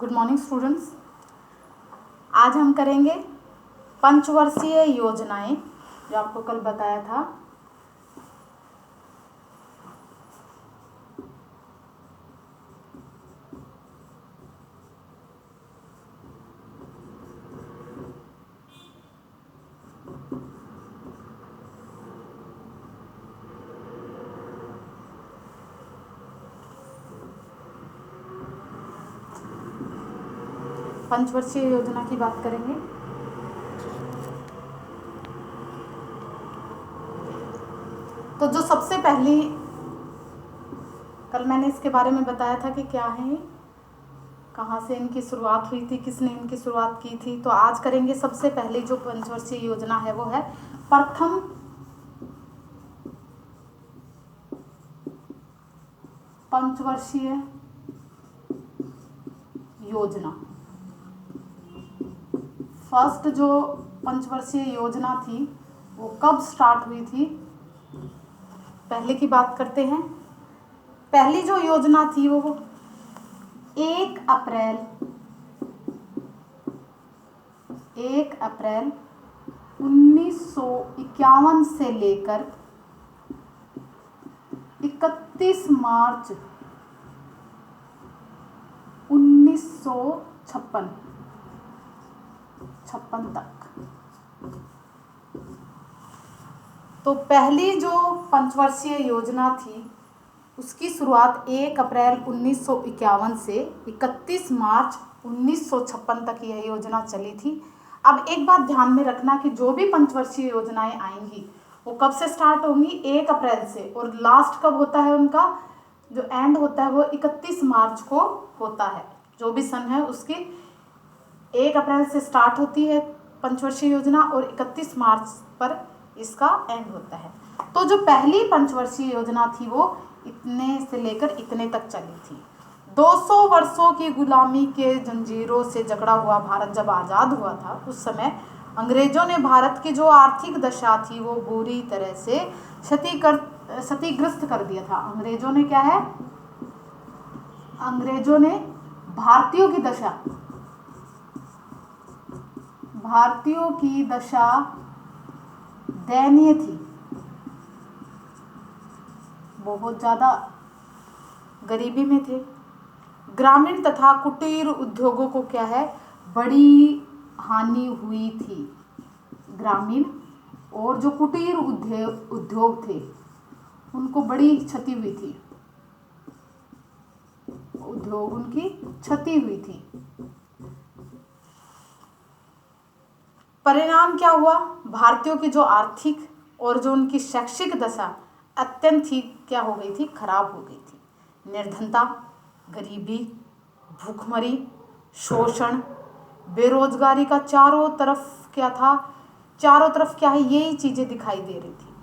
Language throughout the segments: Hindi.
Good morning students. आज हम करेंगे पंचवर्षीय योजनाएं, जो आपको कल बताया था। पंचवर्षीय योजना की बात करेंगे। तो जो सबसे पहली, कल मैंने इसके बारे में बताया था कि क्या है, कहाँ से इनकी शुरुआत हुई थी, किसने इनकी शुरुआत की थी। तो आज करेंगे सबसे पहली जो पंचवर्षीय योजना है वो है प्रथम पंचवर्षीय योजना। फर्स्ट जो पंचवर्षीय योजना थी वो कब स्टार्ट हुई थी, पहले की बात करते हैं। पहली जो योजना थी वो 1 अप्रैल 1951 से लेकर 31 मार्च 1956 तक। तो पहली जो पंचवर्षीय योजना थी उसकी शुरुआत 1 अप्रैल 1951 से 31 मार्च 1956 तक यह योजना चली थी। अब एक बात ध्यान में रखना कि जो भी पंचवर्षीय योजनाएं आएंगी वो कब से स्टार्ट होंगी, 1 अप्रैल से, और लास्ट कब होता है, उनका जो एंड होता है वो 31 मार्च को होता है। जो भी सन है उसकी 1 अप्रैल से स्टार्ट होती है पंचवर्षीय योजना और 31 मार्च पर इसका एंड होता है। तो जो पहली पंचवर्षीय योजना थी वो इतने से लेकर इतने तक चली थी। 200 वर्षों की गुलामी के जंजीरों से जकड़ा हुआ भारत जब आज़ाद हुआ था उस समय अंग्रेजों ने भारत की जो आर्थिक दशा थी वो बुरी तरह से क्षतिग्रस्त कर दिया था। अंग्रेजों ने क्या है, अंग्रेजों ने भारतीयों की दशा दयनीय थी। बहुत ज़्यादा गरीबी में थे। ग्रामीण तथा कुटीर उद्योगों को क्या है, बड़ी हानि हुई थी। ग्रामीण और जो कुटीर उद्योग थे उनको बड़ी क्षति हुई थी, उद्योग उनकी क्षति हुई थी। परिणाम क्या हुआ, भारतीयों की जो आर्थिक और जो उनकी शैक्षिक दशा अत्यंत ही क्या हो गई थी, खराब हो गई थी। निर्धनता, गरीबी, भूखमरी, शोषण, बेरोजगारी का चारों तरफ क्या है, यही चीजें दिखाई दे रही थी।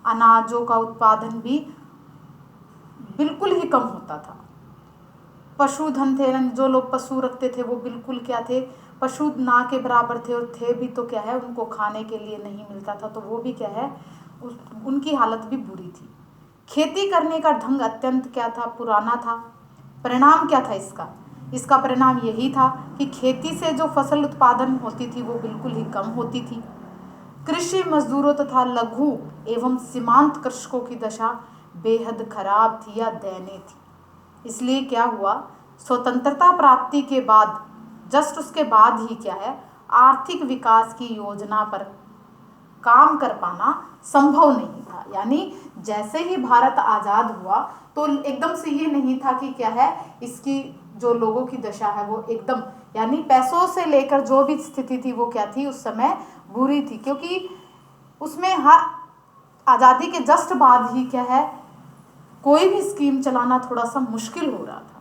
अनाजों का उत्पादन भी बिल्कुल ही कम होता था। पशुधन थे, जो लोग पशु रखते थे वो बिल्कुल क्या थे, पशु ना के बराबर थे, और थे भी तो क्या है, उनको खाने के लिए नहीं मिलता था, तो वो भी क्या है, उनकी हालत भी बुरी थी। खेती करने का ढंग अत्यंत क्या था, पुराना था। परिणाम क्या था इसका परिणाम यही था कि खेती से जो फसल उत्पादन होती थी वो बिल्कुल ही कम होती थी। कृषि मजदूरों तथा लघु एवं सीमांत कृषकों की दशा बेहद खराब थी या दयनीय थी। इसलिए क्या हुआ, स्वतंत्रता प्राप्ति के बाद जस्ट उसके बाद ही क्या है, आर्थिक विकास की योजना पर काम कर पाना संभव नहीं था। यानी जैसे ही भारत आज़ाद हुआ तो एकदम से ये नहीं था कि क्या है, इसकी जो लोगों की दशा है वो एकदम, यानी पैसों से लेकर जो भी स्थिति थी वो क्या थी, उस समय बुरी थी, क्योंकि उसमें हर आज़ादी के जस्ट बाद ही क्या है, कोई भी स्कीम चलाना थोड़ा सा मुश्किल हो रहा था।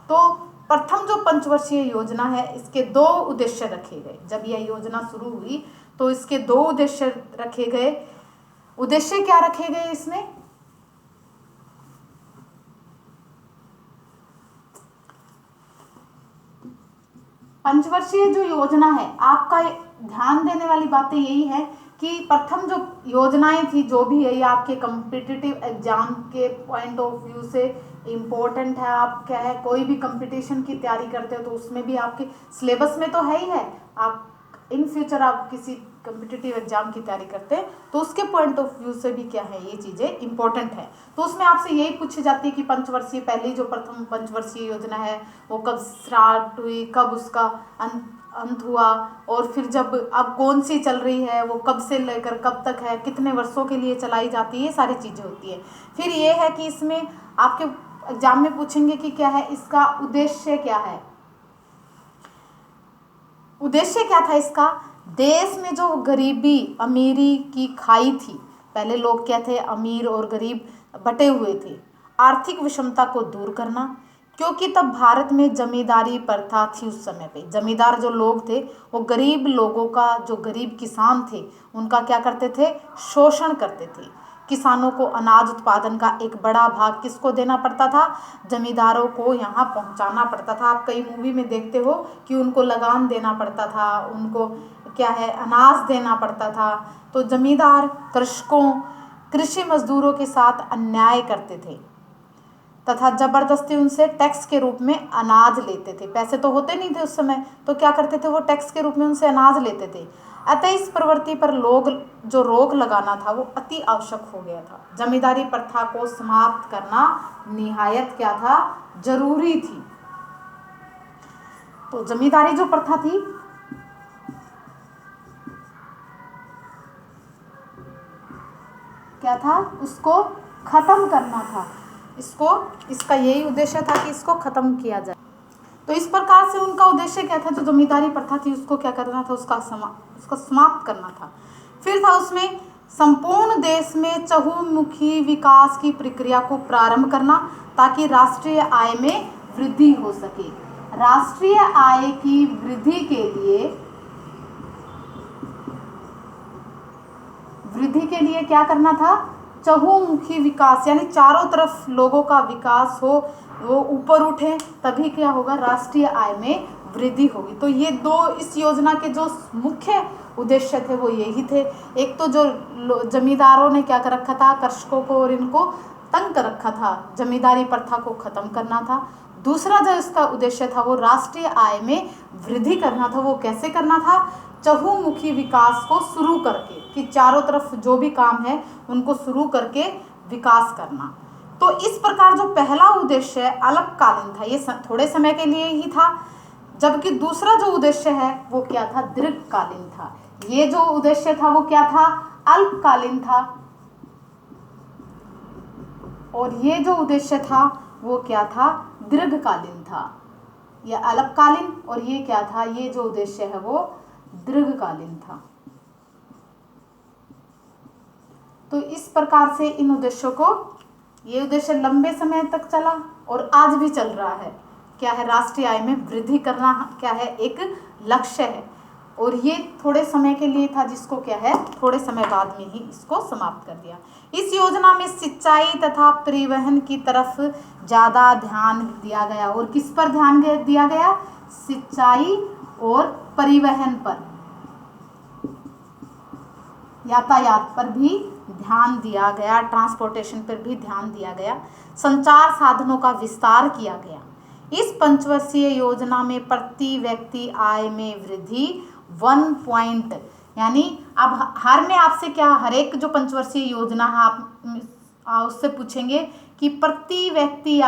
तो प्रथम जो पंचवर्षीय योजना है इसके 2 उद्देश्य रखे गए। जब यह योजना शुरू हुई तो इसके 2 उद्देश्य रखे गए। उद्देश्य क्या रखे गए इसमें, पंचवर्षीय जो योजना है, आपका ध्यान देने वाली बातें यही है कि प्रथम जो योजनाएं थी, जो भी है, ये आपके कॉम्पिटिटिव एग्जाम के पॉइंट ऑफ व्यू से इम्पोर्टेंट है। आप क्या है, कोई भी कंपटीशन की तैयारी करते हो तो उसमें भी आपके सिलेबस में तो है ही है। आप इन फ्यूचर आप किसी कम्पिटिटिव एग्जाम की तैयारी करते हैं तो उसके पॉइंट ऑफ व्यू से भी क्या है, ये चीज़ें इंपॉर्टेंट है। तो उसमें आपसे यही पूछी जाती है कि पंचवर्षीय, पहली जो प्रथम पंचवर्षीय योजना है वो कब स्टार्ट हुई, कब उसका अंत हुआ, और फिर जब अब कौन सी चल रही है वो कब से लेकर कब तक है, कितने वर्षों के लिए चलाई जाती है, ये सारी चीज़ें होती है। फिर ये है कि इसमें आपके एग्जाम में पूछेंगे कि क्या है इसका उद्देश्य, क्या है उद्देश्य क्या था इसका। देश में जो गरीबी अमीरी की खाई थी, पहले लोग क्या थे, अमीर और गरीब बटे हुए थे, आर्थिक विषमता को दूर करना, क्योंकि तब भारत में जमींदारी प्रथा थी। उस समय पे जमींदार जो लोग थे वो गरीब लोगों का, जो गरीब किसान थे उनका क्या करते थे, शोषण करते थे। किसानों को अनाज उत्पादन का एक बड़ा भाग किसको देना पड़ता था, जमींदारों को यहाँ पहुँचाना पड़ता था। आप कई मूवी में देखते हो कि उनको लगान देना पड़ता था, उनको क्या है, अनाज देना पड़ता था। तो जमींदार कृषकों, कृषि मजदूरों के साथ अन्याय करते थे तथा जबरदस्ती उनसे टैक्स के रूप में अनाज लेते थे। पैसे तो होते नहीं थे उस समय, तो क्या करते थे, वो टैक्स के रूप में उनसे अनाज लेते थे। अतः इस प्रवृत्ति पर लोग जो रोक लगाना था वो अति आवश्यक हो गया था। जमींदारी प्रथा को समाप्त करना निहायत क्या था, जरूरी थी। तो जमींदारी जो प्रथा थी क्या था, उसको खत्म करना था। इसका यही उद्देश्य था कि इसको खत्म किया जाए। तो इस प्रकार से उनका उद्देश्य क्या था, जो जमींदारी प्रथा थी उसको क्या करना था, उसका समाप्त करना था। फिर था उसमें संपूर्ण देश में चहुमुखी विकास की प्रक्रिया को प्रारंभ करना, ताकि राष्ट्रीय आय में वृद्धि हो सके। राष्ट्रीय आय की वृद्धि के लिए क्या करना था, चहुमुखी विकास, यानी चारों तरफ लोगों का विकास हो, वो ऊपर उठे, तभी क्या होगा, राष्ट्रीय आय में वृद्धि होगी। तो ये दो इस योजना के जो मुख्य उद्देश्य थे वो यही थे। एक तो जो जमींदारों ने क्या कर रखा था, कृषकों को और इनको तंग कर रखा था, जमींदारी प्रथा को खत्म करना था। दूसरा जो इसका उद्देश्य था वो राष्ट्रीय आय में वृद्धि करना था। वो कैसे करना था, चहुमुखी विकास को शुरू करके, कि चारों तरफ जो भी काम है उनको शुरू करके विकास करना। तो इस प्रकार जो पहला उद्देश्य है अल्पकालीन था, ये थोड़े समय के लिए ही था, जबकि दूसरा जो उद्देश्य है वो क्या था, दीर्घकालीन था। ये जो उद्देश्य था वो क्या था, अल्पकालीन था, और ये जो उद्देश्य था वो क्या था, दीर्घकालीन था। ये अल्पकालीन और ये क्या था, ये जो उद्देश्य है वो दीर्घकालीन था। तो इस प्रकार से इन उद्देश्यों को, ये उद्देश्य लंबे समय तक चला और आज भी चल रहा है। क्या है, राष्ट्रीय आय में वृद्धि करना क्या है, एक लक्ष्य है, और ये थोड़े समय के लिए था, जिसको क्या है, थोड़े समय बाद में ही इसको समाप्त कर दिया। इस योजना में सिंचाई तथा परिवहन की तरफ ज़्यादा ध्यान दिया गया। और किस पर ध्यान दिया गया, सिंचाई और परिवहन पर, यातायात पर भी ध्यान दिया गया, ट्रांसपोर्टेशन पर भी ध्यान दिया गया। संचार साधनों का विस्तार किया गया। इस पंचवर्षीय योजना में प्रति व्यक्ति आय में वृद्धि 1 पॉइंट, यानी अब हर में आपसे क्या, हर एक जो पंचवर्षीय योजना है आप उससे पूछेंगे कि प्रति व्यक्ति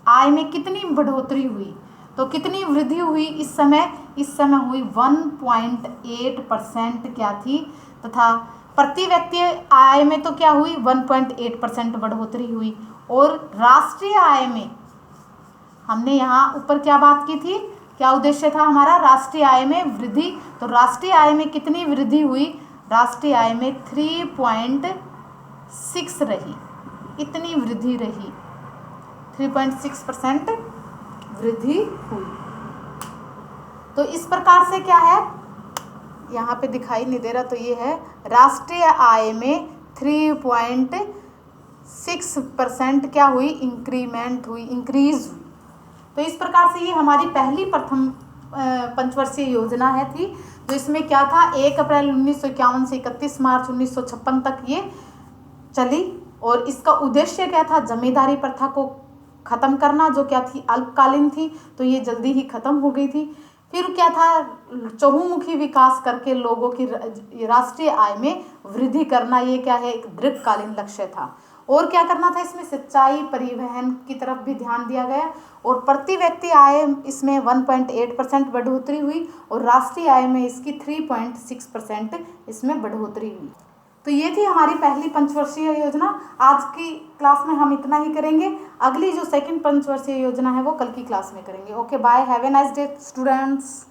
आय में कितनी बढ़ोतरी हुई, तो कितनी वृद्धि हुई इस समय हुई 1.8% क्या थी, तथा प्रति व्यक्ति आय में तो क्या हुई, 1.8% बढ़ोतरी हुई। और राष्ट्रीय आय में हमने यहाँ ऊपर क्या बात की थी, क्या उद्देश्य था हमारा, राष्ट्रीय आय में वृद्धि। तो राष्ट्रीय आय में कितनी वृद्धि हुई, राष्ट्रीय आय में 3.6 रही, इतनी वृद्धि रही, 3.6% वृद्धि हुई। तो इस प्रकार से क्या है, यहाँ पे दिखाई नहीं दे रहा, तो ये है राष्ट्रीय आय में 3.6% क्या हुई, इंक्रीज हुई। तो इस प्रकार से ये हमारी पहली प्रथम पंचवर्षीय योजना है थी। तो इसमें क्या था, 1 अप्रैल 1951 से 31 मार्च 1956 तक ये चली। और इसका उद्देश्य क्या था, जमींदारी प्रथा को ख़त्म करना, जो क्या थी, अल्पकालीन थी, तो ये जल्दी ही ख़त्म हो गई थी। फिर क्या था, चहुमुखी विकास करके लोगों की राष्ट्रीय आय में वृद्धि करना, ये क्या है, एक दीर्घकालीन लक्ष्य था। और क्या करना था, इसमें सिंचाई परिवहन की तरफ भी ध्यान दिया गया। और प्रति व्यक्ति आय इसमें 1.8% बढ़ोतरी हुई और राष्ट्रीय आय में इसकी 3.6% इसमें बढ़ोतरी हुई। तो ये थी हमारी पहली पंचवर्षीय योजना। आज की क्लास में हम इतना ही करेंगे। अगली जो सेकंड पंचवर्षीय योजना है वो कल की क्लास में करेंगे। Okay, bye, have a nice day students.